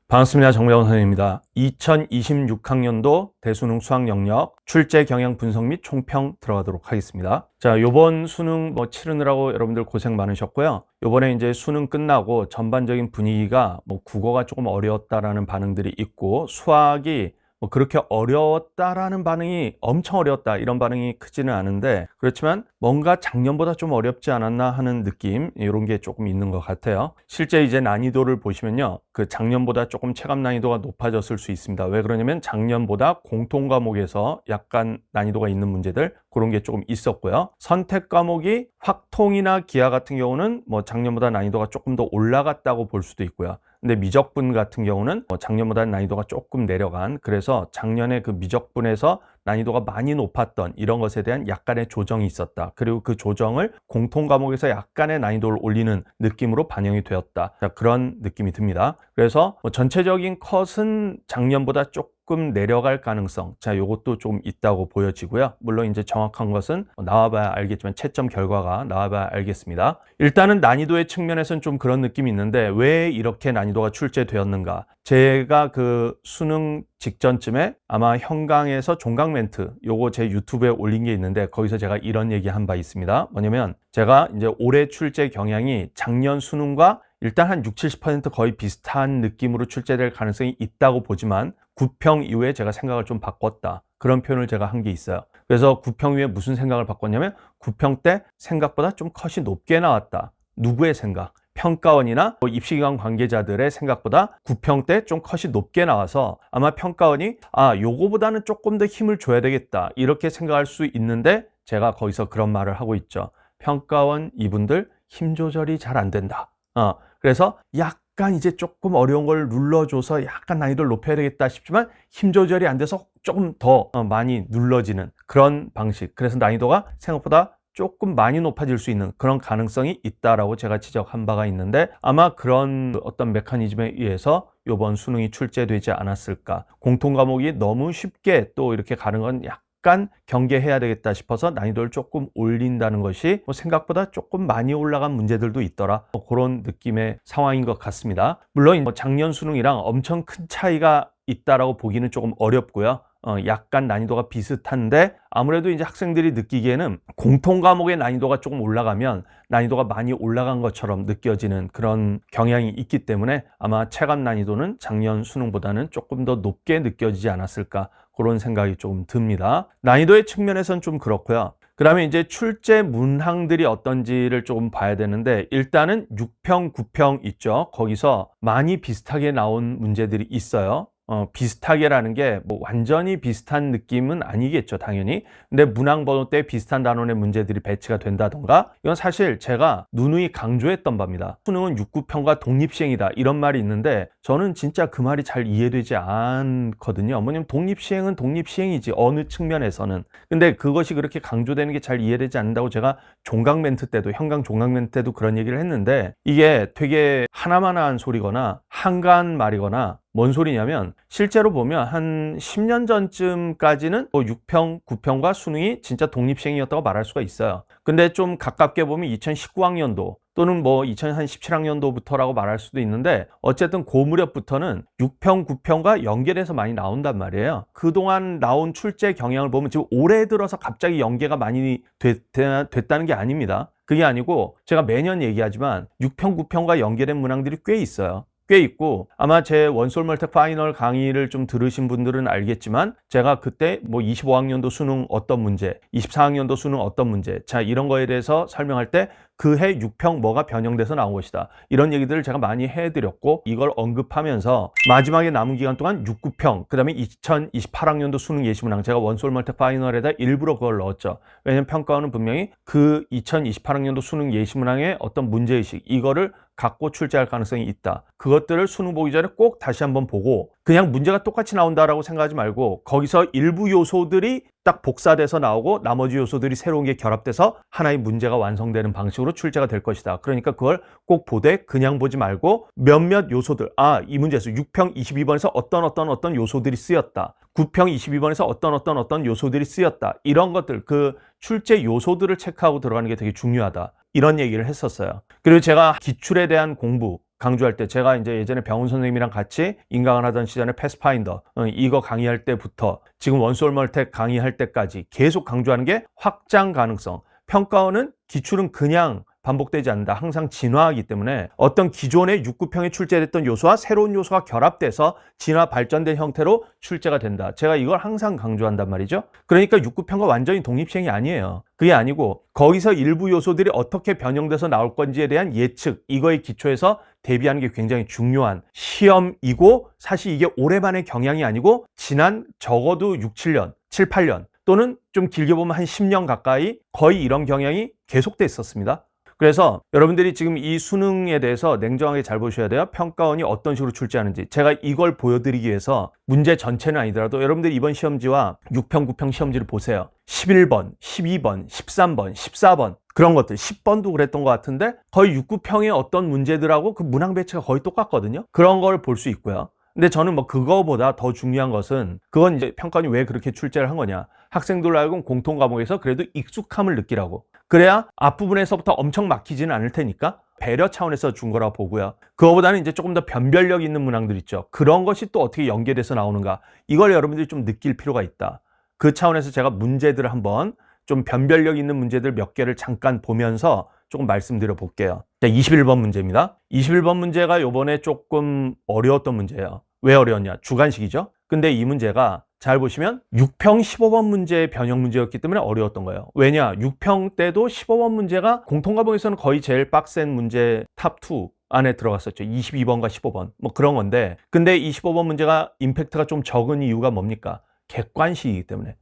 반갑습니다. 정배원 선생님입니다. 2026학년도 대수능 수학 영역 출제 경향 분석 및 총평 들어가도록 하겠습니다. 자, 요번 수능 치르느라고 여러분들 고생 많으셨고요. 요번에 이제 수능 끝나고 전반적인 분위기가 국어가 조금 어려웠다라는 반응들이 있고, 수학이 그렇게 어려웠다라는 반응이 엄청 어려웠다 이런 반응이 크지는 않은데, 그렇지만 뭔가 작년보다 좀 어렵지 않았나 하는 느낌, 이런 게 조금 있는 것 같아요. 실제 이제 난이도를 보시면요, 그 작년보다 조금 체감 난이도가 높아졌을 수 있습니다. 왜 그러냐면 작년보다 공통 과목에서 약간 난이도가 있는 문제들, 그런 게 조금 있었고요. 선택 과목이 확통이나 기하 같은 경우는 작년보다 난이도가 조금 더 올라갔다고 볼 수도 있고요. 근데 미적분 같은 경우는 작년보다 난이도가 조금 내려간, 그래서 작년에 그 미적분에서 난이도가 많이 높았던 이런 것에 대한 약간의 조정이 있었다. 그리고 그 조정을 공통 과목에서 약간의 난이도를 올리는 느낌으로 반영이 되었다. 자, 그런 느낌이 듭니다. 그래서 전체적인 컷은 작년보다 조금 내려갈 가능성, 자, 요것도 좀 있다고 보여지고요. 물론 이제 정확한 것은 나와봐야 알겠지만, 채점 결과가 나와봐야 알겠습니다. 일단은 난이도의 측면에서는 좀 그런 느낌이 있는데, 왜 이렇게 난이도가 출제되었는가? 제가 그 수능 직전쯤에 아마 현강에서 종강 멘트, 요거 제 유튜브에 올린 게 있는데, 거기서 제가 이런 얘기 한 바 있습니다. 뭐냐면, 제가 이제 올해 출제 경향이 작년 수능과 일단 한 60-70% 거의 비슷한 느낌으로 출제될 가능성이 있다고 보지만, 9평 이후에 제가 생각을 좀 바꿨다, 그런 표현을 제가 한 게 있어요. 그래서 9평 이후에 무슨 생각을 바꿨냐면, 9평 때 생각보다 좀 컷이 높게 나왔다. 누구의 생각? 평가원이나 입시기관 관계자들의 생각보다 9평 때 좀 컷이 높게 나와서, 아마 평가원이 요거보다는 조금 더 힘을 줘야 되겠다, 이렇게 생각할 수 있는데, 제가 거기서 그런 말을 하고 있죠. 평가원 이분들 힘 조절이 잘 안 된다. 그래서 약간 이제 조금 어려운 걸 눌러줘서 약간 난이도를 높여야 되겠다 싶지만, 힘 조절이 안 돼서 조금 더 많이 눌러지는 그런 방식. 그래서 난이도가 생각보다 조금 많이 높아질 수 있는 그런 가능성이 있다라고 제가 지적한 바가 있는데, 아마 그런 어떤 메커니즘에 의해서 이번 수능이 출제되지 않았을까. 공통 과목이 너무 쉽게 또 이렇게 가는 건 약간 경계해야 되겠다 싶어서 난이도를 조금 올린다는 것이, 생각보다 조금 많이 올라간 문제들도 있더라, 그런 느낌의 상황인 것 같습니다. 물론 작년 수능이랑 엄청 큰 차이가 있다라고 보기는 조금 어렵고요. 약간 난이도가 비슷한데, 아무래도 이제 학생들이 느끼기에는 공통 과목의 난이도가 조금 올라가면 난이도가 많이 올라간 것처럼 느껴지는 그런 경향이 있기 때문에, 아마 체감 난이도는 작년 수능보다는 조금 더 높게 느껴지지 않았을까, 그런 생각이 조금 듭니다. 난이도의 측면에서는 좀 그렇고요. 그 다음에 이제 출제 문항들이 어떤지를 조금 봐야 되는데, 일단은 6평, 9평 있죠. 거기서 많이 비슷하게 나온 문제들이 있어요. 비슷하게라는 게 완전히 비슷한 느낌은 아니겠죠, 당연히. 근데 문항 번호 때 비슷한 단원의 문제들이 배치가 된다던가, 이건 사실 제가 누누이 강조했던 바입니다. 수능은 6, 9평과 독립시행이다, 이런 말이 있는데, 저는 진짜 그 말이 잘 이해되지 않거든요. 뭐냐면 독립시행은 독립시행이지, 어느 측면에서는. 근데 그것이 그렇게 강조되는 게 잘 이해되지 않는다고 제가 종강 멘트 때도, 현강 종강 멘트 때도 그런 얘기를 했는데, 이게 되게 하나만한 소리거나 한가한 말이거나, 뭔 소리냐면, 실제로 보면 한 10년 전쯤까지는 6평, 9평과 수능이 진짜 독립시행이었다고 말할 수가 있어요. 근데 좀 가깝게 보면 2019학년도 또는 2017학년도부터라고 말할 수도 있는데, 어쨌든 그 무렵부터는 6평, 9평과 연계돼서 많이 나온단 말이에요. 그동안 나온 출제 경향을 보면 지금 올해 들어서 갑자기 연계가 많이 됐다는 게 아닙니다. 그게 아니고, 제가 매년 얘기하지만 6평, 9평과 연계된 문항들이 꽤 있어요. 꽤 있고, 아마 제 원솔멀텍 파이널 강의를 좀 들으신 분들은 알겠지만, 제가 그때 25학년도 수능 어떤 문제, 24학년도 수능 어떤 문제, 자, 이런 거에 대해서 설명할 때 그해 6평 뭐가 변형돼서 나온 것이다, 이런 얘기들을 제가 많이 해드렸고, 이걸 언급하면서 마지막에 남은 기간 동안 6, 9평, 그 다음에 2028학년도 수능 예시문항, 제가 원솔멀텍 파이널에다 일부러 그걸 넣었죠. 왜냐면 평가원은 분명히 그 2028학년도 수능 예시문항의 어떤 문제의식, 이거를 갖고 출제할 가능성이 있다. 그것들을 수능 보기 전에 꼭 다시 한번 보고, 그냥 문제가 똑같이 나온다라고 생각하지 말고, 거기서 일부 요소들이 딱 복사돼서 나오고 나머지 요소들이 새로운 게 결합돼서 하나의 문제가 완성되는 방식으로 출제가 될 것이다. 그러니까 그걸 꼭 보되 그냥 보지 말고, 몇몇 요소들, 이 문제에서 6평 22번에서 어떤 요소들이 쓰였다, 9평 22번에서 어떤 요소들이 쓰였다, 이런 것들, 그 출제 요소들을 체크하고 들어가는 게 되게 중요하다, 이런 얘기를 했었어요. 그리고 제가 기출에 대한 공부, 강조할 때 제가 이제 예전에 병원 선생님이랑 같이 인강을 하던 시절에 패스파인더 이거 강의할 때부터 지금 원소홀몰텍 강의할 때까지 계속 강조하는 게 확장 가능성. 평가원은 기출은 그냥 반복되지 않는다. 항상 진화하기 때문에 어떤 기존의 육구평에 출제됐던 요소와 새로운 요소가 결합돼서 진화 발전된 형태로 출제가 된다. 제가 이걸 항상 강조한단 말이죠. 그러니까 육구평가 완전히 독립시행이 아니에요. 그게 아니고 거기서 일부 요소들이 어떻게 변형돼서 나올 건지에 대한 예측, 이거에 기초해서 대비하는 게 굉장히 중요한 시험이고, 사실 이게 올해만의 경향이 아니고 지난 적어도 6, 7년, 7, 8년 또는 좀 길게 보면 한 10년 가까이 거의 이런 경향이 계속돼 있었습니다. 그래서 여러분들이 지금 이 수능에 대해서 냉정하게 잘 보셔야 돼요. 평가원이 어떤 식으로 출제하는지. 제가 이걸 보여드리기 위해서 문제 전체는 아니더라도 여러분들이 이번 시험지와 6평, 9평 시험지를 보세요. 11번, 12번, 13번, 14번 그런 것들, 10번도 그랬던 것 같은데 거의 6, 9평의 어떤 문제들하고 그 문항 배치가 거의 똑같거든요. 그런 걸 볼 수 있고요. 근데 저는 뭐 그거보다 더 중요한 것은, 그건 이제 평가원이 왜 그렇게 출제를 한 거냐. 학생들로 하여금 공통 과목에서 그래도 익숙함을 느끼라고. 그래야 앞부분에서부터 엄청 막히지는 않을 테니까 배려 차원에서 준 거라고 보고요. 그거보다는 이제 조금 더 변별력 있는 문항들 있죠. 그런 것이 또 어떻게 연계돼서 나오는가. 이걸 여러분들이 좀 느낄 필요가 있다. 그 차원에서 제가 문제들을 한번 좀 변별력 있는 문제들 몇 개를 잠깐 보면서 조금 말씀드려 볼게요. 자, 21번 문제입니다. 21번 문제가 요번에 조금 어려웠던 문제예요. 왜 어려웠냐? 주관식이죠. 근데 이 문제가 잘 보시면 6평 15번 문제의 변형 문제였기 때문에 어려웠던 거예요. 왜냐? 6평 때도 15번 문제가 공통과목에서는 거의 제일 빡센 문제 탑2 안에 들어갔었죠. 22번과 15번 뭐 그런 건데, 근데 이 15번 문제가 임팩트가 좀 적은 이유가 뭡니까? 객관식이기 때문에.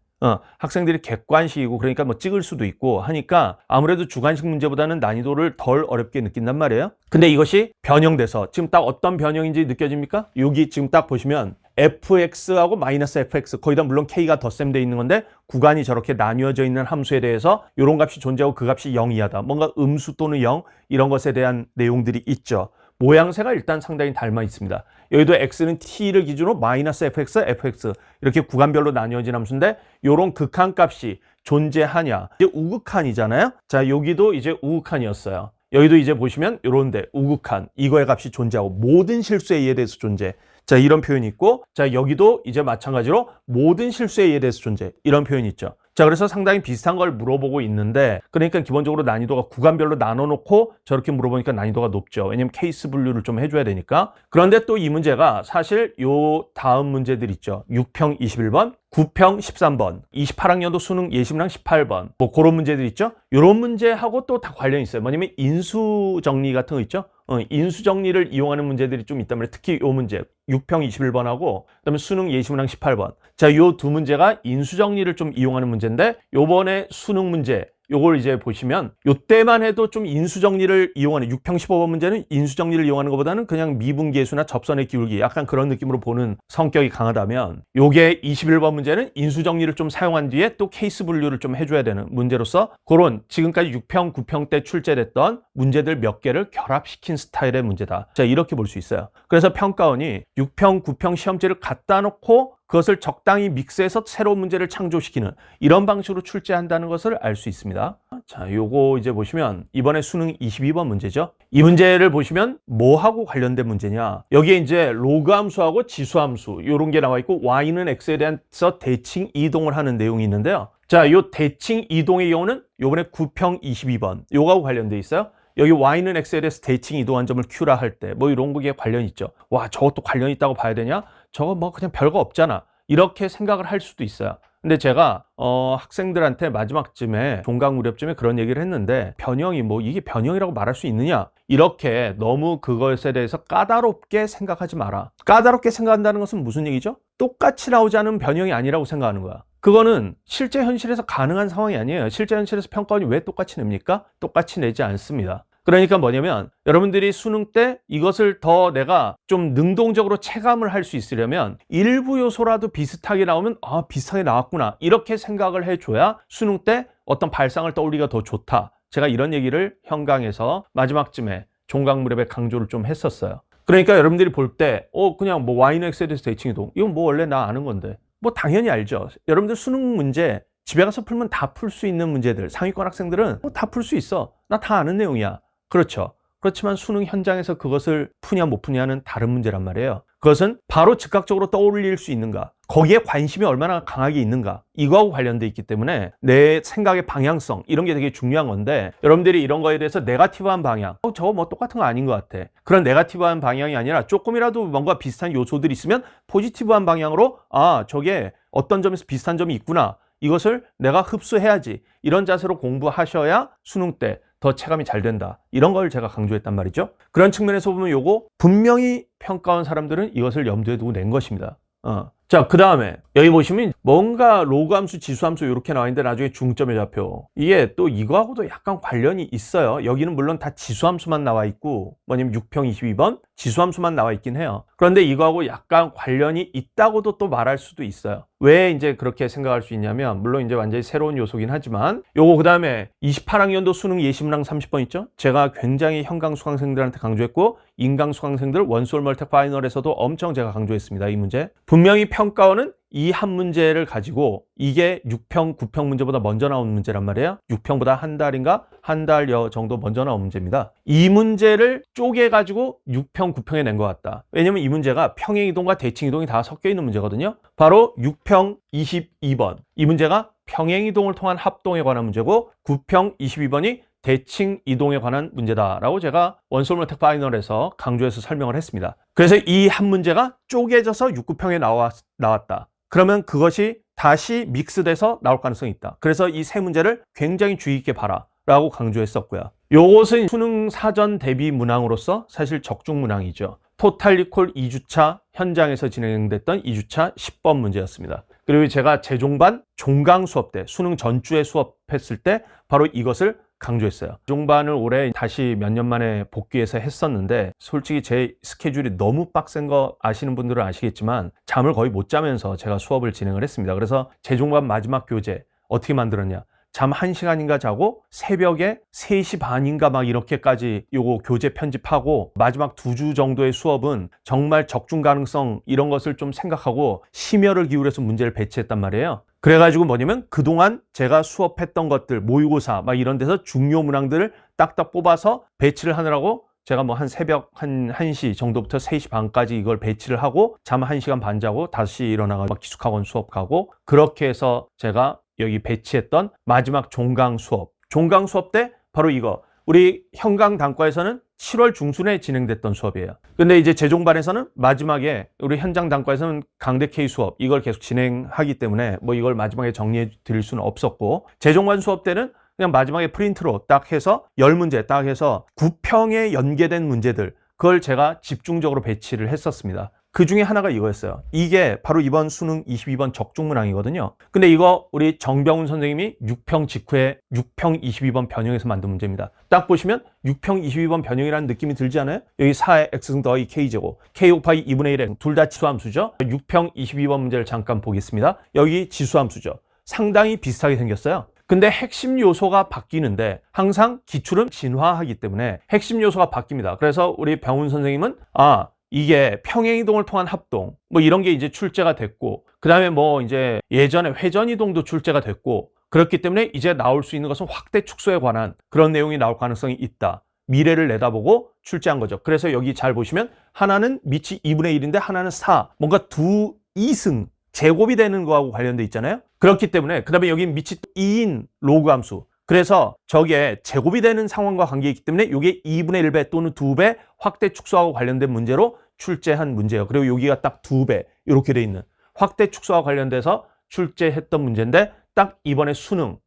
학생들이 객관식이고, 그러니까 뭐 찍을 수도 있고 하니까 아무래도 주관식 문제보다는 난이도를 덜 어렵게 느낀단 말이에요. 근데 이것이 변형돼서 지금 딱 어떤 변형인지 느껴집니까? 여기 지금 딱 보시면 fx하고 마이너스 fx, 거기다 물론 k가 덧셈돼 있는 건데 구간이 저렇게 나뉘어져 있는 함수에 대해서 이런 값이 존재하고 그 값이 0 이하다. 뭔가 음수 또는 0 이런 것에 대한 내용들이 있죠. 모양새가 일단 상당히 닮아 있습니다. 여기도 x는 t를 기준으로 마이너스 fx, fx 이렇게 구간별로 나뉘어진 함수인데 이런 극한값이 존재하냐. 이제 우극한이잖아요. 자, 여기도 이제 우극한이었어요. 여기도 이제 보시면 이런데 우극한, 이거의 값이 존재하고 모든 실수에 의해 대해서 존재. 자, 이런 표현이 있고, 자, 여기도 이제 마찬가지로 모든 실수에 의해 대해서 존재. 이런 표현이 있죠. 자, 그래서 상당히 비슷한 걸 물어보고 있는데, 그러니까 기본적으로 난이도가 구간별로 나눠놓고 저렇게 물어보니까 난이도가 높죠. 왜냐면 케이스 분류를 좀 해줘야 되니까. 그런데 또 이 문제가 사실 요 다음 문제들 있죠. 6평 21번, 9평 13번, 28학년도 수능 예시문항 18번, 뭐 그런 문제들 있죠. 요런 문제하고 또 다 관련이 있어요. 뭐냐면 인수정리 같은 거 있죠. 인수정리를 이용하는 문제들이 좀 있단 말이에요. 특히 요 문제 6평 21번하고 그다음에 수능 예시문항 18번. 자, 요 두 문제가 인수정리를 좀 이용하는 문제인데, 요번에 수능 문제 요걸 이제 보시면 요때만 해도 좀 인수정리를 이용하는, 6평 15번 문제는 인수정리를 이용하는 것보다는 그냥 미분계수나 접선의 기울기 약간 그런 느낌으로 보는 성격이 강하다면, 요게 21번 문제는 인수정리를 좀 사용한 뒤에 또 케이스 분류를 좀 해줘야 되는 문제로서 그런 지금까지 6평, 9평 때 출제됐던 문제들 몇 개를 결합시킨 스타일의 문제다. 자, 이렇게 볼 수 있어요. 그래서 평가원이 6평, 9평 시험지를 갖다 놓고 그것을 적당히 믹스해서 새로운 문제를 창조시키는 이런 방식으로 출제한다는 것을 알 수 있습니다. 자, 요거 이제 보시면 이번에 수능 22번 문제죠. 이 문제를 보시면 뭐하고 관련된 문제냐. 여기에 이제 로그 함수하고 지수 함수 요런 게 나와 있고, y는 x에 대해서 대칭 이동을 하는 내용이 있는데요. 자, 요 대칭 이동의 경우는 요번에 9평 22번 요거하고 관련돼 있어요. 여기 y는 x에 대해서 대칭 이동한 점을 q라 할 때 뭐 이런 거에 관련이 있죠. 와, 저것도 관련이 있다고 봐야 되냐? 저거 뭐 그냥 별거 없잖아. 이렇게 생각을 할 수도 있어요. 근데 제가 학생들한테 마지막쯤에 종강 무렵쯤에 그런 얘기를 했는데, 변형이 뭐 이게 변형이라고 말할 수 있느냐? 이렇게 너무 그것에 대해서 까다롭게 생각하지 마라. 까다롭게 생각한다는 것은 무슨 얘기죠? 똑같이 나오지 않은 변형이 아니라고 생각하는 거야. 그거는 실제 현실에서 가능한 상황이 아니에요. 실제 현실에서 평가원이 왜 똑같이 냅니까? 똑같이 내지 않습니다. 그러니까 뭐냐면 여러분들이 수능 때 이것을 더 내가 좀 능동적으로 체감을 할 수 있으려면 일부 요소라도 비슷하게 나오면 비슷하게 나왔구나 이렇게 생각을 해줘야 수능 때 어떤 발상을 떠올리기가 더 좋다. 제가 이런 얘기를 현강에서 마지막쯤에 종강 무렵에 강조를 좀 했었어요. 그러니까 여러분들이 볼 때 그냥 뭐 y는 x에 대해서 대칭이동, 이건 뭐 원래 나 아는 건데 뭐 당연히 알죠. 여러분들 수능 문제 집에 가서 풀면 다 풀 수 있는 문제들, 상위권 학생들은 다 풀 수 있어. 나 다 아는 내용이야. 그렇죠. 그렇지만 수능 현장에서 그것을 푸냐 못 푸냐는 다른 문제란 말이에요. 그것은 바로 즉각적으로 떠올릴 수 있는가, 거기에 관심이 얼마나 강하게 있는가, 이거하고 관련돼 있기 때문에 내 생각의 방향성, 이런 게 되게 중요한 건데, 여러분들이 이런 거에 대해서 네거티브한 방향, 저거 뭐 똑같은 거 아닌 것 같아, 그런 네거티브한 방향이 아니라 조금이라도 뭔가 비슷한 요소들이 있으면 포지티브한 방향으로, 저게 어떤 점에서 비슷한 점이 있구나, 이것을 내가 흡수해야지, 이런 자세로 공부하셔야 수능 때 더 체감이 잘 된다, 이런 걸 제가 강조했단 말이죠. 그런 측면에서 보면 요거 분명히 평가원 사람들은 이것을 염두에 두고 낸 것입니다. 자, 그 다음에 여기 보시면 뭔가 로그함수, 지수함수 이렇게 나와 있는데 나중에 중점에 잡혀. 이게 또 이거하고도 약간 관련이 있어요. 여기는 물론 다 지수함수만 나와 있고, 뭐냐면 6평 22번 지수함수만 나와 있긴 해요. 그런데 이거하고 약간 관련이 있다고도 또 말할 수도 있어요. 왜 이제 그렇게 생각할 수 있냐면, 물론 이제 완전히 새로운 요소긴 하지만, 요거 그 다음에 28학년도 수능 예시문항 30번 있죠? 제가 굉장히 현강 수강생들한테 강조했고, 인강 수강생들 원소홀 멀티 파이널에서도 엄청 제가 강조했습니다. 이 문제. 분명히 평가원은 이 한 문제를 가지고 이게 6평, 9평 문제보다 먼저 나온 문제란 말이에요. 6평보다 한 달여 정도 먼저 나온 문제입니다. 이 문제를 쪼개가지고 6평, 9평에 낸 것 같다. 왜냐면 이 문제가 평행이동과 대칭이동이 다 섞여 있는 문제거든요. 바로 6평 22번. 이 문제가 평행이동을 통한 합동에 관한 문제고, 9평 22번이 대칭 이동에 관한 문제다라고 제가 원소홀 멀티 파이널에서 강조해서 설명을 했습니다. 그래서 이 한 문제가 쪼개져서 6, 9평에 나왔다. 그러면 그것이 다시 믹스돼서 나올 가능성이 있다. 그래서 이 세 문제를 굉장히 주의 있게 봐라 라고 강조했었고요. 요것은 수능 사전 대비 문항으로서 사실 적중 문항이죠. 토탈 리콜 2주차 현장에서 진행됐던 2주차 10번 문제였습니다. 그리고 제가 재종반 종강 수업 때, 수능 전주에 수업했을 때 바로 이것을 강조했어요. 종반을 올해 다시 몇 년 만에 복귀해서 했었는데, 솔직히 제 스케줄이 너무 빡센 거 아시는 분들은 아시겠지만 잠을 거의 못 자면서 제가 수업을 진행을 했습니다. 그래서 재종반 마지막 교재 어떻게 만들었냐, 잠 1시간인가 자고 새벽에 3시 반인가 막 이렇게까지 요거 교재 편집하고, 마지막 2주 정도의 수업은 정말 적중 가능성 이런 것을 좀 생각하고 심혈을 기울여서 문제를 배치했단 말이에요. 그래가지고 뭐냐면 그동안 제가 수업했던 것들, 모의고사 막 이런 데서 중요 문항들을 딱딱 뽑아서 배치를 하느라고 제가 뭐 한 새벽 한 1시 정도부터 3시 반까지 이걸 배치를 하고, 잠 1시간 반 자고 다시 일어나가지고 기숙학원 수업 가고, 그렇게 해서 제가 여기 배치했던 마지막 종강 수업 때 바로 이거, 우리 현강 단과에서는 7월 중순에 진행됐던 수업이에요. 근데 이제 재종반에서는 마지막에, 우리 현장 단과에서는 강대 K 수업 이걸 계속 진행하기 때문에 뭐 이걸 마지막에 정리해 드릴 수는 없었고, 재종반 수업 때는 그냥 마지막에 프린트로 딱 해서 10문제 딱 해서 9평에 연계된 문제들, 그걸 제가 집중적으로 배치를 했었습니다. 그 중에 하나가 이거였어요. 이게 바로 이번 수능 22번 적중 문항이거든요. 근데 이거 우리 정병훈 선생님이 6평 직후에 6평 22번 변형해서 만든 문제입니다. 딱 보시면 6평 22번 변형이라는 느낌이 들지 않아요? 여기 4의 x승 더하기 k제곱, k 곱하기 2분의 1의 둘 다 지수함수죠. 6평 22번 문제를 잠깐 보겠습니다. 여기 지수함수죠. 상당히 비슷하게 생겼어요. 근데 핵심 요소가 바뀌는데, 항상 기출은 진화하기 때문에 핵심 요소가 바뀝니다. 그래서 우리 병훈 선생님은 이게 평행이동을 통한 합동, 뭐 이런 게 이제 출제가 됐고, 그 다음에 뭐 이제 예전에 회전이동도 출제가 됐고, 그렇기 때문에 이제 나올 수 있는 것은 확대 축소에 관한 그런 내용이 나올 가능성이 있다. 미래를 내다보고 출제한 거죠. 그래서 여기 잘 보시면 하나는 밑이 2분의 1인데 하나는 4, 뭔가 2승 제곱이 되는 거하고 관련돼 있잖아요. 그렇기 때문에, 그 다음에 여기 밑이 2인 로그 함수, 그래서 저게 제곱이 되는 상황과 관계있기 때문에 이게 2분의 1배 또는 2배 확대 축소하고 관련된 문제로 출제한 문제예요. 그리고 여기가 딱 2배 이렇게 돼 있는 확대 축소와 관련돼서 출제했던 문제인데, 딱 이번에 수능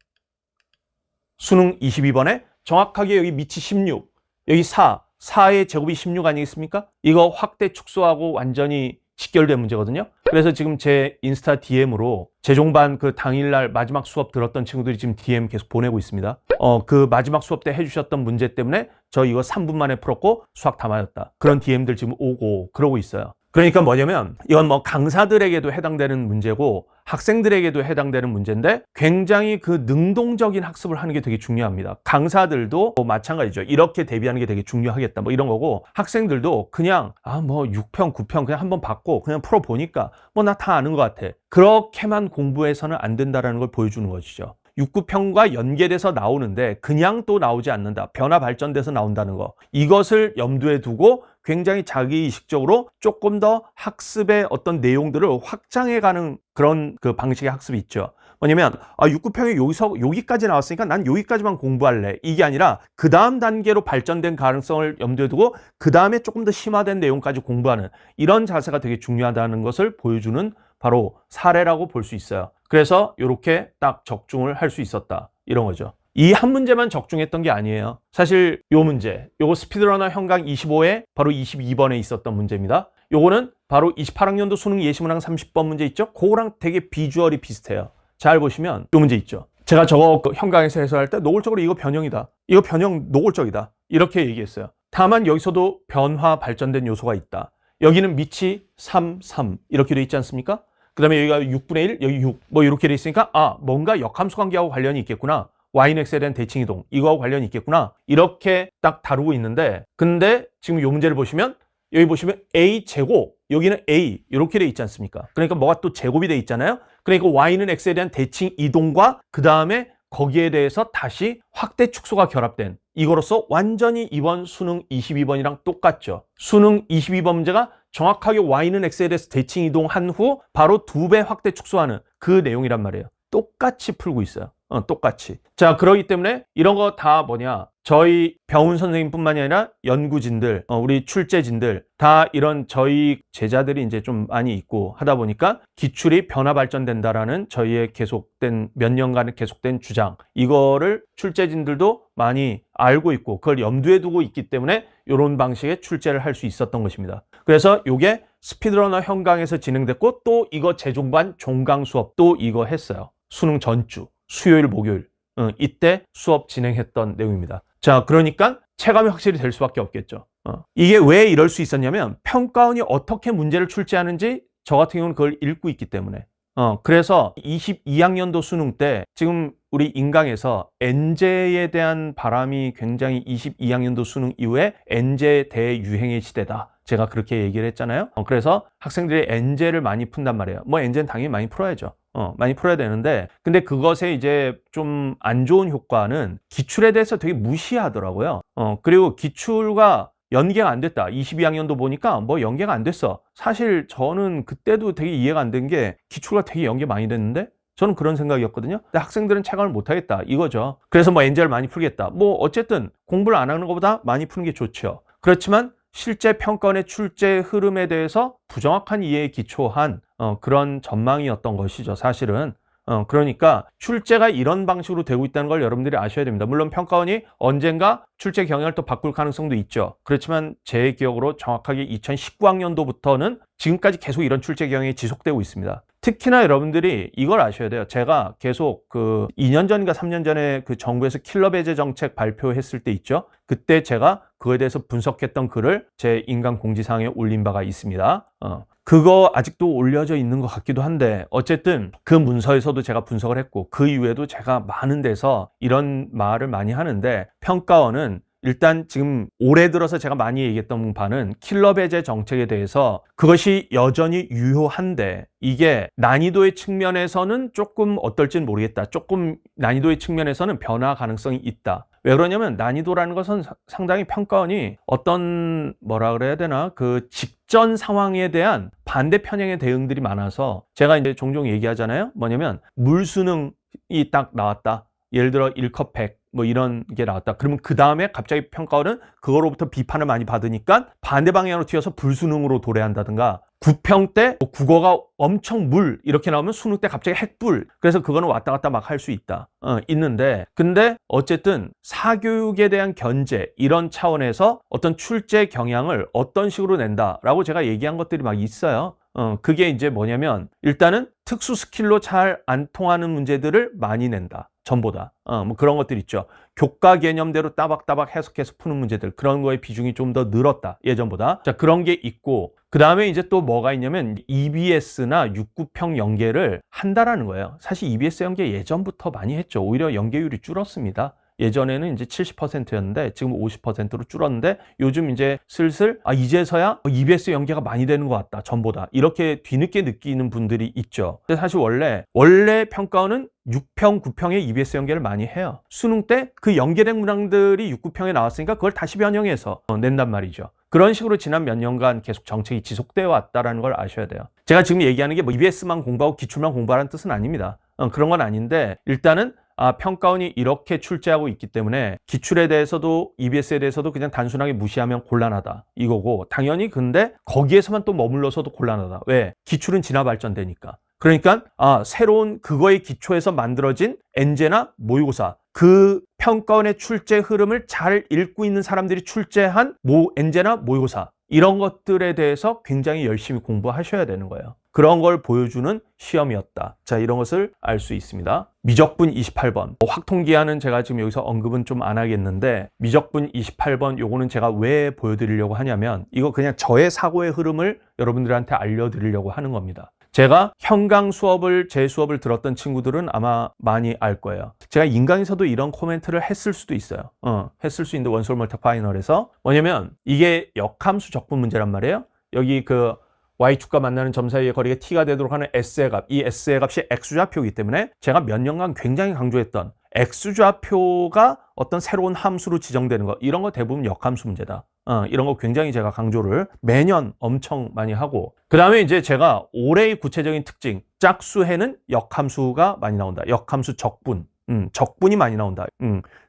22번에 정확하게 여기 밑이 16, 여기 4의 제곱이 16 아니겠습니까? 이거 확대 축소하고 완전히 직결된 문제거든요. 그래서 지금 제 인스타 DM으로 재종반 그 당일날 마지막 수업 들었던 친구들이 지금 DM 계속 보내고 있습니다. 그 마지막 수업 때 해주셨던 문제 때문에 저 이거 3분 만에 풀었고 수학 다 맞았다, 그런 DM들 지금 오고 그러고 있어요. 그러니까 뭐냐면 이건 뭐 강사들에게도 해당되는 문제고 학생들에게도 해당되는 문제인데, 굉장히 그 능동적인 학습을 하는 게 되게 중요합니다. 강사들도 뭐 마찬가지죠. 이렇게 대비하는 게 되게 중요하겠다 뭐 이런 거고, 학생들도 그냥 뭐 6평 9평 그냥 한번 받고 그냥 풀어보니까 뭐 나 다 아는 것 같아, 그렇게만 공부해서는 안 된다라는 걸 보여주는 것이죠. 육구평과 연계돼서 나오는데 그냥 또 나오지 않는다. 변화 발전돼서 나온다는 거. 이것을 염두에 두고 굉장히 자기의식적으로 조금 더 학습의 어떤 내용들을 확장해가는 그런 그 방식의 학습이 있죠. 뭐냐면 육구평이 여기까지 나왔으니까 난 여기까지만 공부할래. 이게 아니라 그 다음 단계로 발전된 가능성을 염두에 두고 그 다음에 조금 더 심화된 내용까지 공부하는 이런 자세가 되게 중요하다는 것을 보여주는 바로 사례라고 볼 수 있어요. 그래서 이렇게 딱 적중을 할 수 있었다. 이런 거죠. 이 한 문제만 적중했던 게 아니에요. 사실 요 문제, 요거 스피드러너 현강 25에 바로 22번에 있었던 문제입니다. 요거는 바로 28학년도 수능 예시문항 30번 문제 있죠? 그거랑 되게 비주얼이 비슷해요. 잘 보시면 요 문제 있죠. 제가 저거 현강에서 해설할 때 노골적으로 이거 변형이다. 이거 변형 노골적이다. 이렇게 얘기했어요. 다만 여기서도 변화 발전된 요소가 있다. 여기는 밑이 3, 3 이렇게 돼 있지 않습니까? 그 다음에 여기가 6분의 1, 여기 6 뭐 이렇게 돼 있으니까 뭔가 역함수 관계하고 관련이 있겠구나. Y는 X에 대한 대칭이동 이거하고 관련이 있겠구나. 이렇게 딱 다루고 있는데 근데 지금 요 문제를 보시면 여기 보시면 A 제곱 여기는 A 이렇게 돼 있지 않습니까? 그러니까 뭐가 또 제곱이 돼 있잖아요. 그러니까 Y는 X에 대한 대칭 이동과 그 다음에 거기에 대해서 다시 확대 축소가 결합된 이거로서 완전히 이번 수능 22번이랑 똑같죠. 수능 22번 문제가 정확하게 Y는 X에 대해서 대칭 이동한 후 바로 2배 확대 축소하는 그 내용이란 말이에요. 똑같이 풀고 있어요. 똑같이. 자, 그러기 때문에 이런 거 다 뭐냐. 저희 병훈 선생님뿐만이 아니라 연구진들, 우리 출제진들 다 이런 저희 제자들이 이제 좀 많이 있고 하다 보니까 기출이 변화 발전된다라는 저희의 계속된 몇 년간의 계속된 주장 이거를 출제진들도 많이 알고 있고 그걸 염두에 두고 있기 때문에 이런 방식의 출제를 할 수 있었던 것입니다. 그래서 이게 스피드러너 현강에서 진행됐고 또 이거 재종반 종강 수업 또 이거 했어요. 수능 전주 수요일 목요일 이때 수업 진행했던 내용입니다. 자, 그러니까 체감이 확실히 될 수밖에 없겠죠. 이게 왜 이럴 수 있었냐면 평가원이 어떻게 문제를 출제하는지 저 같은 경우는 그걸 읽고 있기 때문에 그래서 22학년도 수능 때 지금 우리 인강에서 엔제에 대한 바람이 굉장히 22학년도 수능 이후에 엔제 대유행의 시대다. 제가 그렇게 얘기를 했잖아요. 그래서 학생들이 엔제를 많이 푼단 말이에요. 뭐 엔제는 당연히 많이 풀어야죠. 많이 풀어야 되는데 근데 그것에 이제 좀 안 좋은 효과는 기출에 대해서 되게 무시하더라고요. 그리고 기출과 연계가 안 됐다. 22학년도 보니까 뭐 연계가 안 됐어. 사실 저는 그때도 되게 이해가 안 된 게 기출과 되게 연계 많이 됐는데 저는 그런 생각이었거든요. 근데 학생들은 체감을 못 하겠다. 이거죠. 그래서 뭐 엔제를 많이 풀겠다. 뭐 어쨌든 공부를 안 하는 것보다 많이 푸는 게 좋죠. 그렇지만 실제 평가원의 출제 흐름에 대해서 부정확한 이해에 기초한 그런 전망이었던 것이죠. 사실은. 그러니까 출제가 이런 방식으로 되고 있다는 걸 여러분들이 아셔야 됩니다. 물론 평가원이 언젠가 출제 경향을 또 바꿀 가능성도 있죠. 그렇지만 제 기억으로 정확하게 2019학년도부터는 지금까지 계속 이런 출제 경향이 지속되고 있습니다. 특히나 여러분들이 이걸 아셔야 돼요. 제가 계속 그 2년 전인가 3년 전에 그 정부에서 킬러 배제 정책 발표했을 때 있죠. 그때 제가 그거에 대해서 분석했던 글을 제 인강 공지사항에 올린 바가 있습니다. 그거 아직도 올려져 있는 것 같기도 한데 어쨌든 그 문서에서도 제가 분석을 했고 그 이후에도 제가 많은 데서 이런 말을 많이 하는데 평가원은 일단 지금 올해 들어서 제가 많이 얘기했던 바는 킬러 배제 정책에 대해서 그것이 여전히 유효한데 이게 난이도의 측면에서는 조금 어떨지는 모르겠다. 조금 난이도의 측면에서는 변화 가능성이 있다. 왜 그러냐면 난이도라는 것은 상당히 평가원이 어떤 뭐라 그래야 되나 그 직전 상황에 대한 반대 편향의 대응들이 많아서 제가 이제 종종 얘기하잖아요. 뭐냐면 물수능이 딱 나왔다. 예를 들어 1컵 100 뭐 이런 게 나왔다. 그러면 그 다음에 갑자기 평가원은 그거로부터 비판을 많이 받으니까 반대 방향으로 튀어서 불수능으로 도래한다든가 9평 때 국어가 엄청 물 이렇게 나오면 수능 때 갑자기 핵불 그래서 그거는 왔다 갔다 막 할 수 있다. 있는데 근데 어쨌든 사교육에 대한 견제 이런 차원에서 어떤 출제 경향을 어떤 식으로 낸다라고 제가 얘기한 것들이 막 있어요. 그게 이제 뭐냐면 일단은 특수 스킬로 잘 안 통하는 문제들을 많이 낸다. 전보다. 뭐 그런 것들 있죠. 교과 개념대로 따박따박 해석해서 푸는 문제들 그런 거의 비중이 좀 더 늘었다. 예전보다. 자, 그런 게 있고 그 다음에 이제 또 뭐가 있냐면 EBS나 6구평 연계를 한다라는 거예요. 사실 EBS 연계 예전부터 많이 했죠. 오히려 연계율이 줄었습니다. 예전에는 이제 70%였는데 지금 50%로 줄었는데 요즘 이제 슬슬 이제서야 EBS 연계가 많이 되는 것 같다. 전보다. 이렇게 뒤늦게 느끼는 분들이 있죠. 근데 사실 원래 평가원은 6평, 9평에 EBS 연계를 많이 해요. 수능 때 그 연계된 문항들이 6, 9평에 나왔으니까 그걸 다시 변형해서 낸단 말이죠. 그런 식으로 지난 몇 년간 계속 정책이 지속되어 왔다는 걸 아셔야 돼요. 제가 지금 얘기하는 게 뭐 EBS만 공부하고 기출만 공부하라는 뜻은 아닙니다. 그런 건 아닌데 일단은 평가원이 이렇게 출제하고 있기 때문에 기출에 대해서도 EBS에 대해서도 그냥 단순하게 무시하면 곤란하다 이거고, 당연히 근데 거기에서만 또 머물러서도 곤란하다. 왜? 기출은 진화 발전되니까. 그러니까 새로운 그거의 기초에서 만들어진 엔제나 모의고사, 그 평가원의 출제 흐름을 잘 읽고 있는 사람들이 출제한 엔제나 모의고사, 이런 것들에 대해서 굉장히 열심히 공부하셔야 되는 거예요. 그런 걸 보여주는 시험이었다. 자, 이런 것을 알 수 있습니다. 미적분 28번. 확통기한은 제가 지금 여기서 언급은 좀 안 하겠는데, 미적분 28번 요거는 제가 왜 보여드리려고 하냐면, 이거 그냥 저의 사고의 흐름을 여러분들한테 알려드리려고 하는 겁니다. 제가 현강 수업을, 제 수업을 들었던 친구들은 아마 많이 알 거예요. 제가 인강에서도 이런 코멘트를 했을 수도 있어요. 했을 수 있는데 원솔 멀티 파이널에서 뭐냐면 이게 역함수 적분 문제란 말이에요. 여기 그 y축과 만나는 점 사이의 거리가 t가 되도록 하는 s의 값, 이 s의 값이 x좌표이기 때문에 제가 몇 년간 굉장히 강조했던 x좌표가 어떤 새로운 함수로 지정되는 거, 이런 거 대부분 역함수 문제다. 이런 거 굉장히 제가 강조를 매년 엄청 많이 하고, 그 다음에 이제 제가 올해의 구체적인 특징, 짝수해는 역함수가 많이 나온다. 역함수 적분, 적분이 많이 나온다.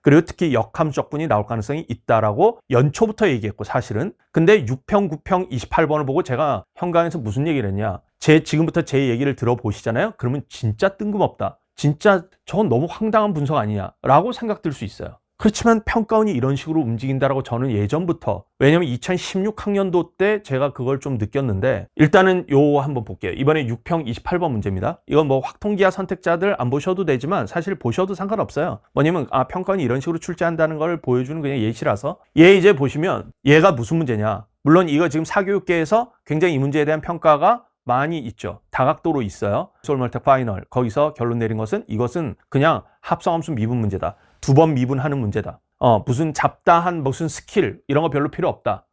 그리고 특히 역함수 적분이 나올 가능성이 있다라고 연초부터 얘기했고, 사실은. 근데 6평, 9평, 28번을 보고 제가 현강에서 무슨 얘기를 했냐. 지금부터 제 얘기를 들어보시잖아요. 그러면 진짜 뜬금없다. 진짜 저건 너무 황당한 분석 아니냐라고 생각될 수 있어요. 그렇지만 평가원이 이런 식으로 움직인다라고 저는 예전부터, 왜냐면 2016학년도 때 제가 그걸 좀 느꼈는데, 일단은 요 한번 볼게요. 이번에 6평 28번 문제입니다. 이건 뭐 확통기하 선택자들 안 보셔도 되지만 사실 보셔도 상관없어요. 뭐냐면 평가원이 이런 식으로 출제한다는 걸 보여주는 그냥 예시라서. 얘 이제 보시면 얘가 무슨 문제냐. 물론 이거 지금 사교육계에서 굉장히 이 문제에 대한 평가가 많이 있죠. 다각도로 있어요. 솔멀텍 파이널. 거기서 결론 내린 것은 이것은 그냥 합성함수 미분 문제다. 2번 미분하는 문제다. 무슨 잡다한 무슨 스킬 이런 거 별로 필요 없다.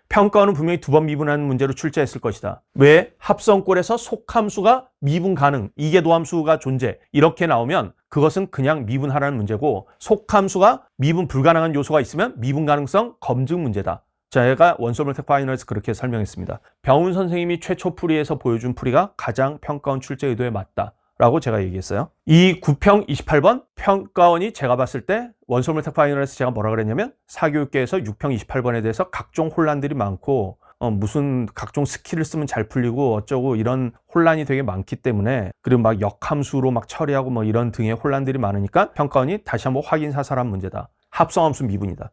평가원은 분명히 2번 미분하는 문제로 출제했을 것이다. 왜? 합성꼴에서 속함수가 미분 가능, 이계도함수가 존재, 이렇게 나오면 그것은 그냥 미분하라는 문제고, 속함수가 미분 불가능한 요소가 있으면 미분 가능성 검증 문제다. 제가 원솔멀텍 파이널에서 그렇게 설명했습니다. 병훈 선생님이 최초 풀이에서 보여준 풀이가 가장 평가원 출제 의도에 맞다 라고 제가 얘기했어요. 이 9평 28번 평가원이 제가 봤을 때 원솔멀텍 파이널에서 제가 뭐라 그랬냐면, 사교육계에서 6평 28번에 대해서 각종 혼란들이 많고 무슨 각종 스킬을 쓰면 잘 풀리고 어쩌고 이런 혼란이 되게 많기 때문에, 그리고 막 역함수로 막 처리하고 뭐 이런 등의 혼란들이 많으니까 평가원이 다시 한번 확인 사살한 문제다. 합성함수 미분이다.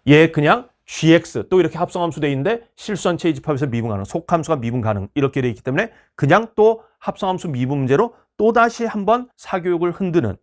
얘 그냥 gx 또 이렇게 합성함수 돼 있는데 실수한체의 집합에서 미분 가능, 속함수가 미분 가능 이렇게 돼 있기 때문에 그냥 또 합성함수 미분 문제로 또다시 한번 사교육을 흔드는,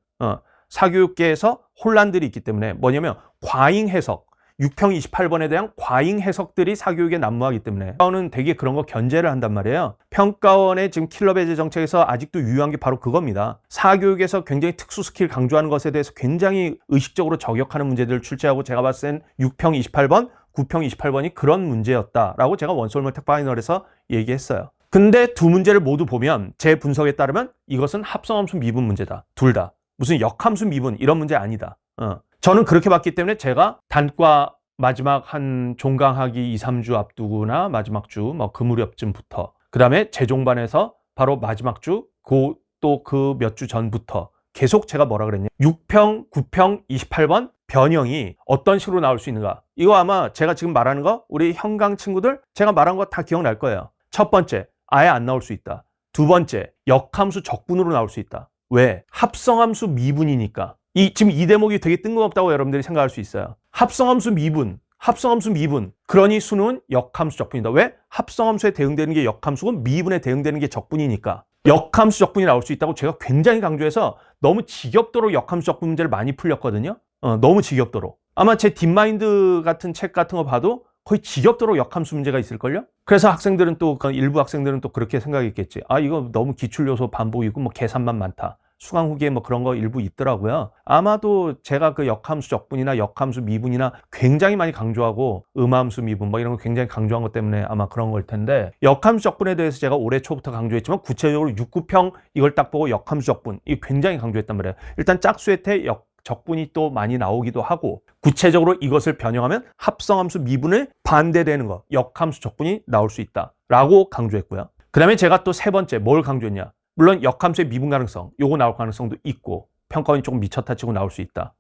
사교육계에서 혼란들이 있기 때문에, 뭐냐면 과잉 해석, 6평 28번에 대한 과잉 해석들이 사교육에 난무하기 때문에 평가원은 되게 그런 거 견제를 한단 말이에요. 평가원의 지금 킬러 배제 정책에서 아직도 유효한 게 바로 그겁니다. 사교육에서 굉장히 특수 스킬 강조하는 것에 대해서 굉장히 의식적으로 저격하는 문제들을 출제하고, 제가 봤을 땐 6평 28번, 9평 28번이 그런 문제였다라고 제가 원솔멀텍 파이널에서 얘기했어요. 근데 두 문제를 모두 보면 제 분석에 따르면 이것은 합성함수 미분 문제다. 둘 다. 무슨 역함수 미분 이런 문제 아니다. 저는 그렇게 봤기 때문에 제가 단과 마지막 한 종강하기 2, 3주 앞두고나 마지막 주 뭐 그 무렵쯤부터, 그 다음에 재종반에서 바로 마지막 주 또 그 몇 주 전부터 계속 제가 뭐라 그랬냐, 6평, 9평, 28번 변형이 어떤 식으로 나올 수 있는가. 이거 아마 제가 지금 말하는 거 우리 현강 친구들 제가 말한 거 다 기억날 거예요. 첫 번째, 아예 안 나올 수 있다. 두 번째, 역함수 적분으로 나올 수 있다. 왜? 합성함수 미분이니까. 지금 이 대목이 되게 뜬금없다고 여러분들이 생각할 수 있어요. 합성함수 미분. 그러니 수능은 역함수 적분이다. 왜? 합성함수에 대응되는 게 역함수고 미분에 대응되는 게 적분이니까. 역함수 적분이 나올 수 있다고 제가 굉장히 강조해서 너무 지겹도록 역함수 적분 문제를 많이 풀렸거든요. 너무 지겹도록. 아마 제 딥마인드 같은 책 같은 거 봐도 거의 지겹도록 역함수 문제가 있을걸요? 그래서 학생들은 또, 일부 학생들은 또 그렇게 생각했겠지. 이거 너무 기출 요소 반복이고 뭐 계산만 많다. 수강 후기에 뭐 그런 거 일부 있더라고요. 아마도 제가 그 역함수 적분이나 역함수 미분이나 굉장히 많이 강조하고 음함수 미분 뭐 이런 거 굉장히 강조한 것 때문에 아마 그런 걸 텐데, 역함수 적분에 대해서 제가 올해 초부터 강조했지만 구체적으로 6구평 이걸 딱 보고 역함수 적분 이 굉장히 강조했단 말이에요. 일단 짝수의 태 적분이 또 많이 나오기도 하고, 구체적으로 이것을 변형하면 합성함수 미분을 반대되는 거 역함수 적분이 나올 수 있다라고 강조했고요. 그 다음에 제가 또 세 번째 뭘 강조했냐, 물론 역함수의 미분 가능성 요거 나올 가능성도 있고 평가원이 조금 미쳤다 치고 나올 수 있다.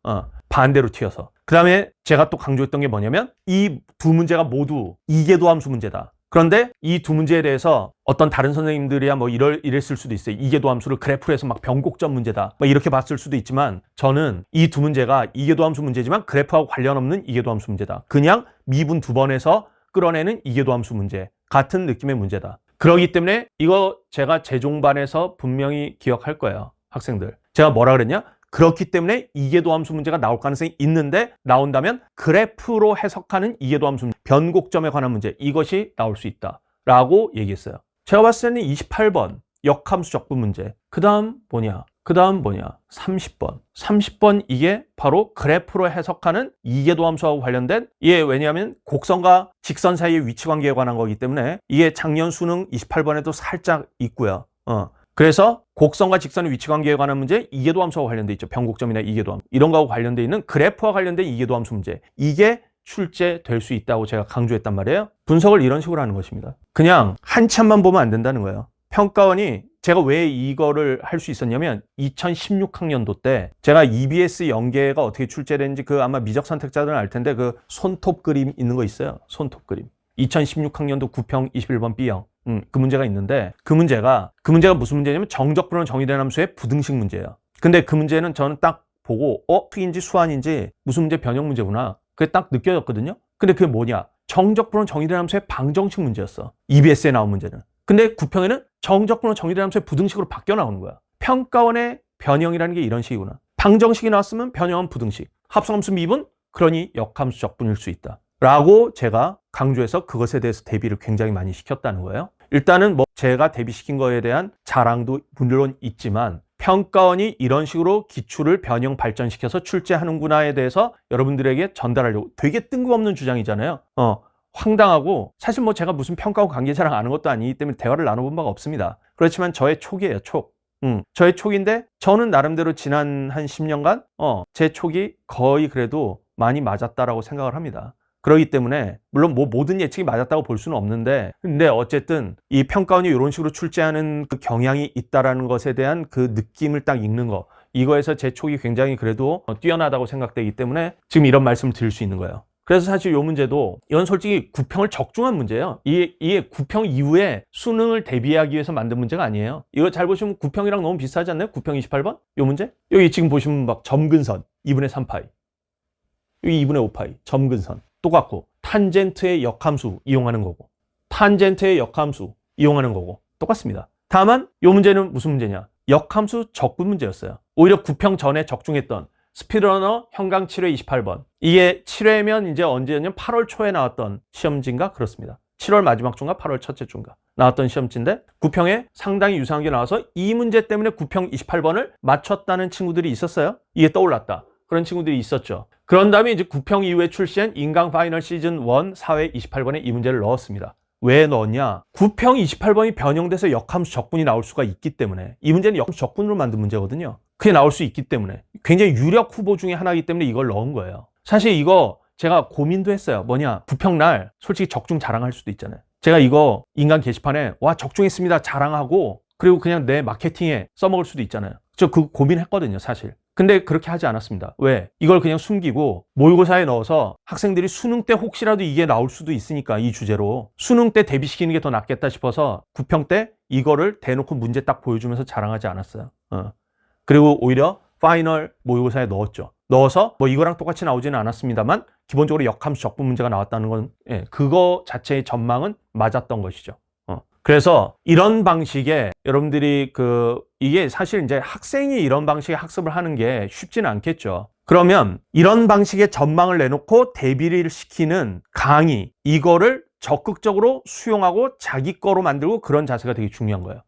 반대로 튀어서. 그 다음에 제가 또 강조했던 게 뭐냐면 이 두 문제가 모두 이계도함수 문제다. 그런데 이 두 문제에 대해서 어떤 다른 선생님들이야 뭐 이랬을 수도 있어요. 이계도함수를 그래프로 해서 막 변곡점 문제다 뭐 이렇게 봤을 수도 있지만, 저는 이 두 문제가 이계도함수 문제지만 그래프하고 관련 없는 이계도함수 문제다. 그냥 미분 두 번 해서 끌어내는 이계도함수 문제 같은 느낌의 문제다. 그러기 때문에 이거 제가 재종반에서 분명히 기억할 거예요. 학생들, 제가 뭐라 그랬냐, 그렇기 때문에 이계도함수 문제가 나올 가능성이 있는데, 나온다면 그래프로 해석하는 이계도함수 문제, 변곡점에 관한 문제, 이것이 나올 수 있다 라고 얘기했어요. 제가 봤을 때는 28번 역함수 적분 문제, 그 다음 뭐냐 30번 이게 바로 그래프로 해석하는 이계도함수하고 관련된, 이게 왜냐하면 곡선과 직선 사이의 위치관계에 관한 거기 때문에 이게 작년 수능 28번에도 살짝 있고요. 그래서 곡선과 직선의 위치관계에 관한 문제, 이계도함수와 관련돼 있죠. 변곡점이나 이계도함 이런 거하고 관련돼 있는 그래프와 관련된 이계도함수 문제, 이게 출제될 수 있다고 제가 강조했단 말이에요. 분석을 이런 식으로 하는 것입니다. 그냥 한참만 보면 안 된다는 거예요. 평가원이, 제가 왜 이거를 할 수 있었냐면 2016학년도 때 제가 EBS 연계가 어떻게 출제되는지 그 아마 미적 선택자들은 알 텐데 그 손톱 그림 있는 거 있어요. 손톱 그림. 2016학년도 9평 21번 B형. 그 문제가 있는데, 그 문제가 무슨 문제냐면 정적분원 정의된 함수의 부등식 문제예요. 근데 그 문제는 저는 딱 보고 수인지 수한인지 무슨 문제 변형 문제구나 그게 딱 느껴졌거든요. 근데 그게 뭐냐, 정적분원 정의된 함수의 방정식 문제였어. EBS에 나온 문제는. 근데 9평에는 정적분원 정의된 함수의 부등식으로 바뀌어 나오는 거야. 평가원의 변형이라는 게 이런 식이구나. 방정식이 나왔으면 변형은 부등식, 합성함수 미분, 그러니 역함수 적분일 수 있다 라고 제가 강조해서 그것에 대해서 대비를 굉장히 많이 시켰다는 거예요. 일단은 뭐 제가 대비시킨 거에 대한 자랑도 물론 있지만, 평가원이 이런 식으로 기출을 변형 발전시켜서 출제하는구나에 대해서 여러분들에게 전달하려고, 되게 뜬금없는 주장이잖아요. 황당하고, 사실 뭐 제가 무슨 평가원 관계자랑 아는 것도 아니기 때문에 대화를 나눠본 바가 없습니다. 그렇지만 저의 촉이에요, 촉. 저의 촉인데, 저는 나름대로 지난 한 10년간 제 촉이 거의 그래도 많이 맞았다라고 생각을 합니다. 그렇기 때문에 물론 뭐 모든 예측이 맞았다고 볼 수는 없는데, 근데 어쨌든 이 평가원이 이런 식으로 출제하는 그 경향이 있다라는 것에 대한 그 느낌을 딱 읽는 거, 이거에서 제 촉이 굉장히 그래도 뛰어나다고 생각되기 때문에 지금 이런 말씀을 드릴 수 있는 거예요. 그래서 사실 이 문제도, 이건 솔직히 9평을 적중한 문제예요. 이게 9평 이후에 수능을 대비하기 위해서 만든 문제가 아니에요. 이거 잘 보시면 9평이랑 너무 비슷하지 않나요? 9평 28번? 이 문제? 여기 지금 보시면 막 점근선 2분의 3파이, 여기 2분의 5파이, 점근선 똑같고, 탄젠트의 역함수 이용하는 거고, 탄젠트의 역함수 이용하는 거고 똑같습니다. 다만 이 문제는 무슨 문제냐, 역함수 적분 문제였어요. 오히려 9평 전에 적중했던 스피드러너 현강 7회 28번, 이게 7회면 이제 언제였냐면 8월 초에 나왔던 시험지인가 그렇습니다. 7월 마지막 주인가 8월 첫째 주인가 나왔던 시험지인데, 9평에 상당히 유사한 게 나와서 이 문제 때문에 9평 28번을 맞췄다는 친구들이 있었어요. 이게 떠올랐다, 그런 친구들이 있었죠. 그런 다음에 이제 9평 이후에 출시한 인강 파이널 시즌 1 4회 28번에 이 문제를 넣었습니다. 왜 넣었냐, 9평 28번이 변형돼서 역함수 적분이 나올 수가 있기 때문에, 이 문제는 역함수 적분으로 만든 문제거든요. 그게 나올 수 있기 때문에 굉장히 유력 후보 중에 하나이기 때문에 이걸 넣은 거예요. 사실 이거 제가 고민도 했어요. 뭐냐, 9평 날 솔직히 적중 자랑할 수도 있잖아요. 제가 이거 인강 게시판에 와 적중했습니다 자랑하고, 그리고 그냥 내 마케팅에 써먹을 수도 있잖아요. 저 그 고민했거든요 사실. 근데 그렇게 하지 않았습니다. 왜? 이걸 그냥 숨기고 모의고사에 넣어서 학생들이 수능 때 혹시라도 이게 나올 수도 있으니까, 이 주제로 수능 때 대비시키는 게 더 낫겠다 싶어서 9평 때 이거를 대놓고 문제 딱 보여주면서 자랑하지 않았어요. 그리고 오히려 파이널 모의고사에 넣었죠. 넣어서 뭐 이거랑 똑같이 나오지는 않았습니다만 기본적으로 역함수 적분 문제가 나왔다는 건 그거 자체의 전망은 맞았던 것이죠. 그래서 이런 방식의 여러분들이 이게 사실 이제 학생이 이런 방식의 학습을 하는 게 쉽지는 않겠죠. 그러면 이런 방식의 전망을 내놓고 대비를 시키는 강의, 이거를 적극적으로 수용하고 자기 거로 만들고, 그런 자세가 되게 중요한 거예요.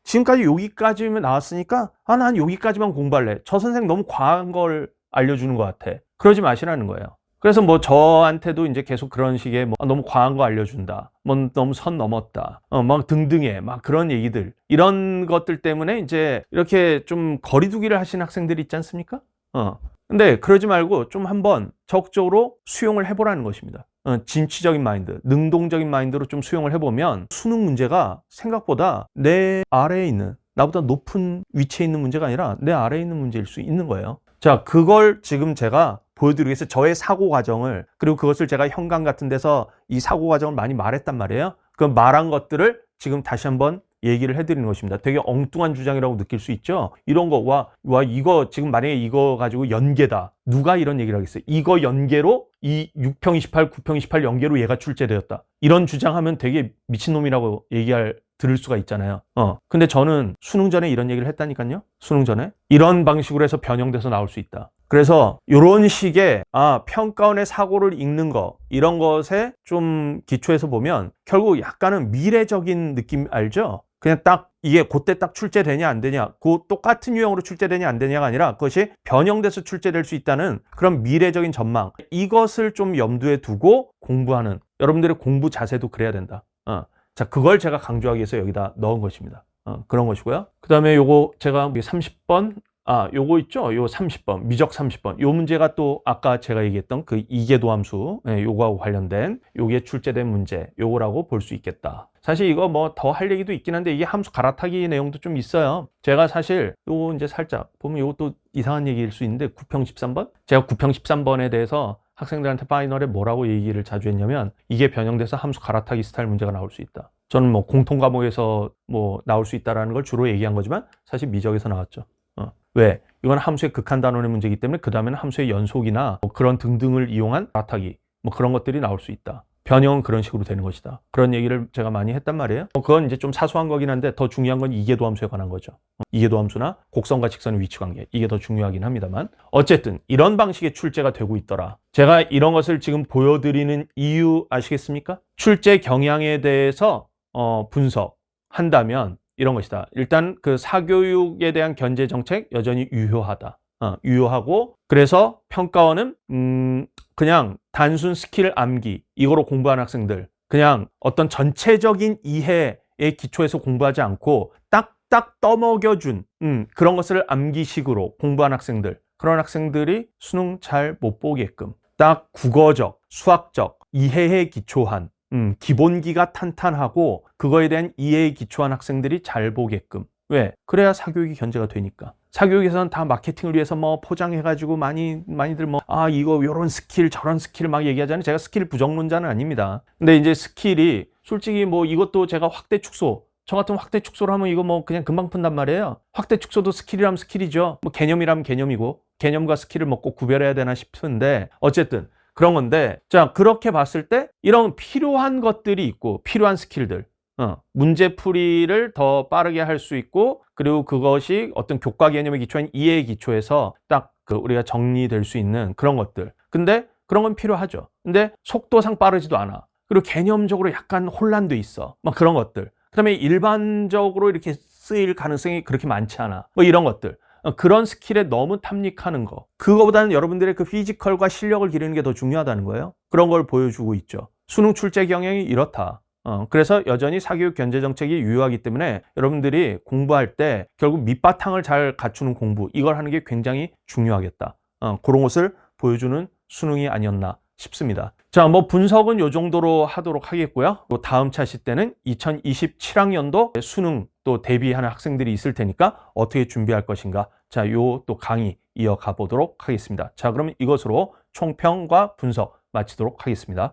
지금까지 여기까지면 나왔으니까 난 여기까지만 공부할래. 저 선생 너무 과한 걸 알려주는 것 같아. 그러지 마시라는 거예요. 그래서 뭐 저한테도 이제 계속 그런 식의 뭐 너무 과한 거 알려준다. 뭐 너무 선 넘었다. 막 등등의 막 그런 얘기들. 이런 것들 때문에 이제 이렇게 좀 거리두기를 하시는 학생들이 있지 않습니까? 근데 그러지 말고 좀 한번 적극적으로 수용을 해보라는 것입니다. 진취적인 마인드, 능동적인 마인드로 좀 수용을 해보면 수능 문제가 생각보다 내 아래에 있는, 나보다 높은 위치에 있는 문제가 아니라 내 아래에 있는 문제일 수 있는 거예요. 자, 그걸 지금 제가 보여드리겠어요. 저의 사고 과정을, 그리고 그것을 제가 현강 같은 데서 이 사고 과정을 많이 말했단 말이에요. 그 말한 것들을 지금 다시 한번 얘기를 해드리는 것입니다. 되게 엉뚱한 주장이라고 느낄 수 있죠. 이런 거, 와, 이거 지금 만약에 이거 가지고 연계다. 누가 이런 얘기를 하겠어요? 이거 연계로 이 6평 28, 9평 28 연계로 얘가 출제되었다. 이런 주장하면 되게 미친놈이라고 들을 수가 있잖아요. 근데 저는 수능 전에 이런 얘기를 했다니까요. 수능 전에. 이런 방식으로 해서 변형돼서 나올 수 있다. 그래서 이런 식의 평가원의 사고를 읽는 거, 이런 것에 좀 기초해서 보면 결국 약간은 미래적인 느낌 알죠? 그냥 딱 이게 그때 딱 출제되냐 안 되냐, 그 똑같은 유형으로 출제되냐 안 되냐가 아니라 그것이 변형돼서 출제될 수 있다는 그런 미래적인 전망, 이것을 좀 염두에 두고 공부하는, 여러분들의 공부 자세도 그래야 된다. 자, 그걸 제가 강조하기 위해서 여기다 넣은 것입니다. 그런 것이고요. 그 다음에 요거 제가 30번, 요거 있죠? 요 30번, 미적 30번. 요 문제가 또 아까 제가 얘기했던 그 이계도 함수, 요거하고 관련된 요게 출제된 문제, 요거라고 볼 수 있겠다. 사실 이거 뭐 더 할 얘기도 있긴 한데 이게 함수 갈아타기 내용도 좀 있어요. 제가 사실 요거 이제 살짝 보면 요것도 이상한 얘기일 수 있는데 9평 13번? 제가 9평 13번에 대해서 학생들한테 파이널에 뭐라고 얘기를 자주 했냐면 이게 변형돼서 함수 갈아타기 스타일 문제가 나올 수 있다. 저는 뭐 공통 과목에서 뭐 나올 수 있다라는 걸 주로 얘기한 거지만 사실 미적에서 나왔죠. 왜? 이건 함수의 극한 단원의 문제이기 때문에 그 다음에는 함수의 연속이나 뭐 그런 등등을 이용한 갈아타기, 뭐 그런 것들이 나올 수 있다. 변형은 그런 식으로 되는 것이다. 그런 얘기를 제가 많이 했단 말이에요. 그건 이제 좀 사소한 거긴 한데 더 중요한 건 이계도 함수에 관한 거죠. 이계도 함수나 곡선과 직선의 위치 관계, 이게 더 중요하긴 합니다만 어쨌든 이런 방식의 출제가 되고 있더라. 제가 이런 것을 지금 보여드리는 이유 아시겠습니까? 출제 경향에 대해서 분석한다면 이런 것이다. 일단 그 사교육에 대한 견제 정책 여전히 유효하다. 유효하고, 그래서 평가원은 그냥 단순 스킬 암기 이거로 공부하는 학생들, 그냥 어떤 전체적인 이해에 기초해서 공부하지 않고 딱딱 떠먹여준 그런 것을 암기식으로 공부한 학생들, 그런 학생들이 수능 잘 못 보게끔 딱 국어적, 수학적 이해에 기초한 기본기가 탄탄하고 그거에 대한 이해에 기초한 학생들이 잘 보게끔. 왜? 그래야 사교육이 견제가 되니까. 사교육에서는 다 마케팅을 위해서 뭐 포장해가지고 많이들 뭐 이거 요런 스킬 저런 스킬 막 얘기하잖아요. 제가 스킬 부정론자는 아닙니다. 근데 이제 스킬이 솔직히 뭐 이것도 제가 확대 축소, 저 같은 확대 축소를 하면 이거 뭐 그냥 금방 푼단 말이에요. 확대 축소도 스킬이라면 스킬이죠. 뭐 개념이라면 개념이고, 개념과 스킬을 뭐 꼭 구별해야 되나 싶은데 어쨌든 그런 건데, 자, 그렇게 봤을 때 이런 필요한 것들이 있고 필요한 스킬들, 문제풀이를 더 빠르게 할 수 있고, 그리고 그것이 어떤 교과 개념에 기초한 이해에 기초해서 딱 우리가 정리될 수 있는 그런 것들. 근데 그런 건 필요하죠. 근데 속도상 빠르지도 않아. 그리고 개념적으로 약간 혼란도 있어. 막 그런 것들. 그다음에 일반적으로 이렇게 쓰일 가능성이 그렇게 많지 않아. 뭐 이런 것들. 그런 스킬에 너무 탐닉하는 거, 그거보다는 여러분들의 그 피지컬과 실력을 기르는 게 더 중요하다는 거예요. 그런 걸 보여주고 있죠. 수능 출제 경향이 이렇다. 그래서 여전히 사교육 견제 정책이 유효하기 때문에 여러분들이 공부할 때 결국 밑바탕을 잘 갖추는 공부, 이걸 하는 게 굉장히 중요하겠다. 그런 것을 보여주는 수능이 아니었나 싶습니다. 자, 뭐 분석은 요 정도로 하도록 하겠고요. 또 다음 차시 때는 2027학년도 수능 또 대비하는 학생들이 있을 테니까 어떻게 준비할 것인가. 자, 요 또 강의 이어가 보도록 하겠습니다. 자, 그러면 이것으로 총평과 분석 마치도록 하겠습니다.